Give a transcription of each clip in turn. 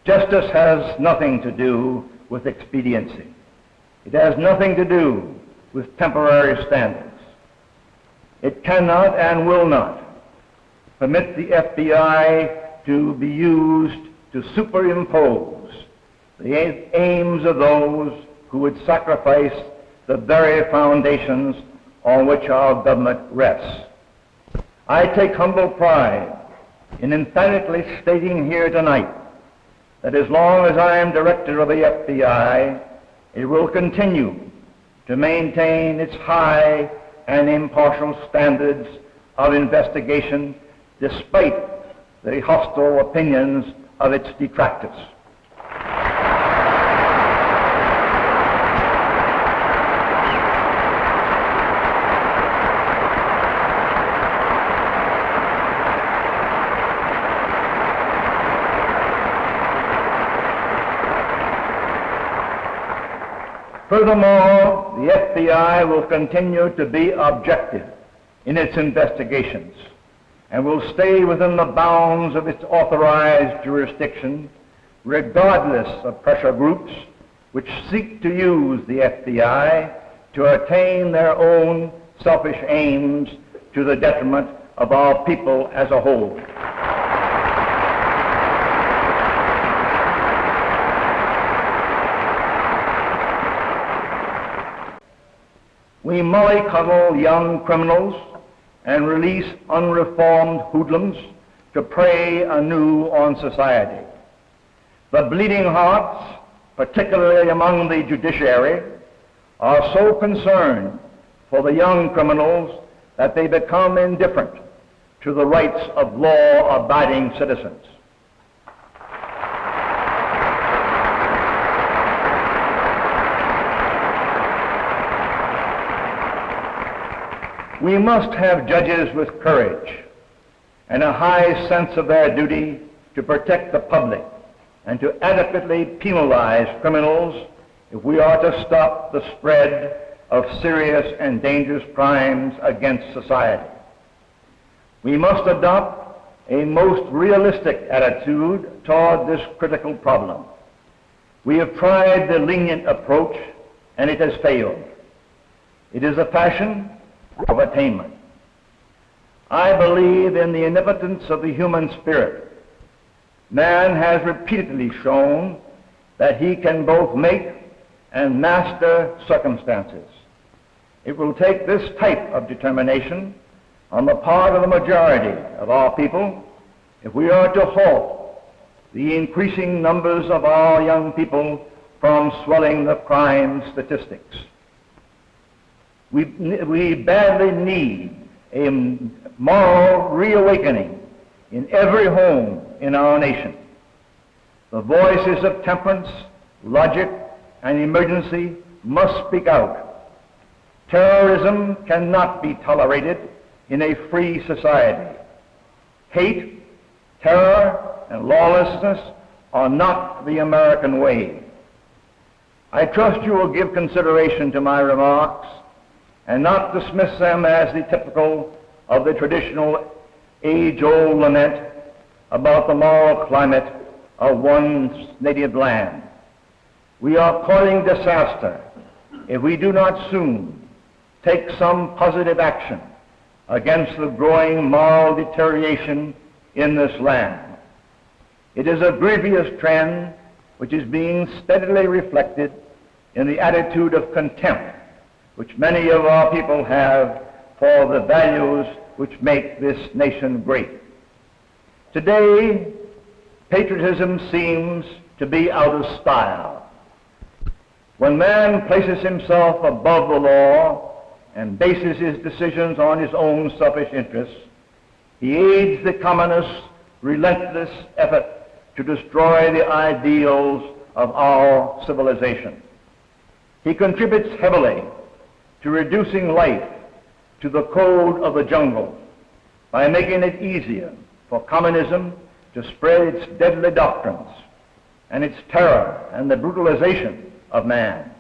Justice has nothing to do with expediency. It has nothing to do with temporary standards. It cannot and will not permit the FBI to be used to superimpose the aims of those who would sacrifice the very foundations on which our government rests. I take humble pride in emphatically stating here tonight that as long as I am director of the FBI, it will continue to maintain its high and impartial standards of investigation despite the hostile opinions of its detractors. Furthermore, the FBI will continue to be objective in its investigations and will stay within the bounds of its authorized jurisdiction regardless of pressure groups which seek to use the FBI to attain their own selfish aims to the detriment of our people as a whole. We mollycoddle young criminals and release unreformed hoodlums to prey anew on society. The bleeding hearts, particularly among the judiciary, are so concerned for the young criminals that they become indifferent to the rights of law-abiding citizens. We must have judges with courage and a high sense of their duty to protect the public and to adequately penalize criminals if we are to stop the spread of serious and dangerous crimes against society. We must adopt a most realistic attitude toward this critical problem. We have tried the lenient approach and it has failed. It is a fashion of attainment. I believe in the omnipotence of the human spirit. Man has repeatedly shown that he can both make and master circumstances. It will take this type of determination on the part of the majority of our people if we are to halt the increasing numbers of our young people from swelling the crime statistics. We badly need a moral reawakening in every home in our nation. The voices of temperance, logic, and emergency must speak out. Terrorism cannot be tolerated in a free society. Hate, terror, and lawlessness are not the American way. I trust you will give consideration to my remarks and not dismiss them as the typical of the traditional age-old lament about the moral climate of one's native land. We are courting disaster if we do not soon take some positive action against the growing moral deterioration in this land. It is a grievous trend which is being steadily reflected in the attitude of contempt which many of our people have for the values which make this nation great. Today, patriotism seems to be out of style. When man places himself above the law and bases his decisions on his own selfish interests, he aids the communists' relentless effort to destroy the ideals of our civilization. He contributes heavily to reducing life to the code of the jungle by making it easier for communism to spread its deadly doctrines and its terror and the brutalization of man.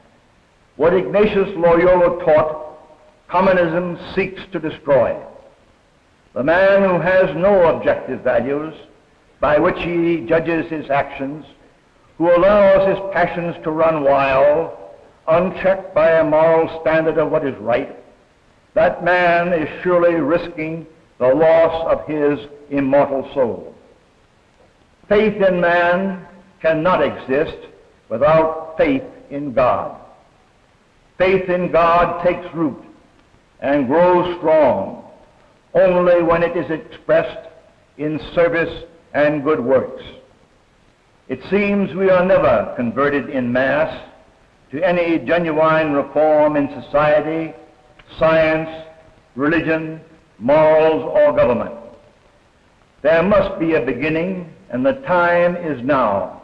What Ignatius Loyola taught, communism seeks to destroy. The man who has no objective values by which he judges his actions who allows his passions to run wild, unchecked by a moral standard of what is right, that man is surely risking the loss of his immortal soul. Faith in man cannot exist without faith in God. Faith in God takes root and grows strong only when it is expressed in service and good works. It seems we are never converted in mass to any genuine reform in society, science, religion, morals, or government. There must be a beginning, and the time is now.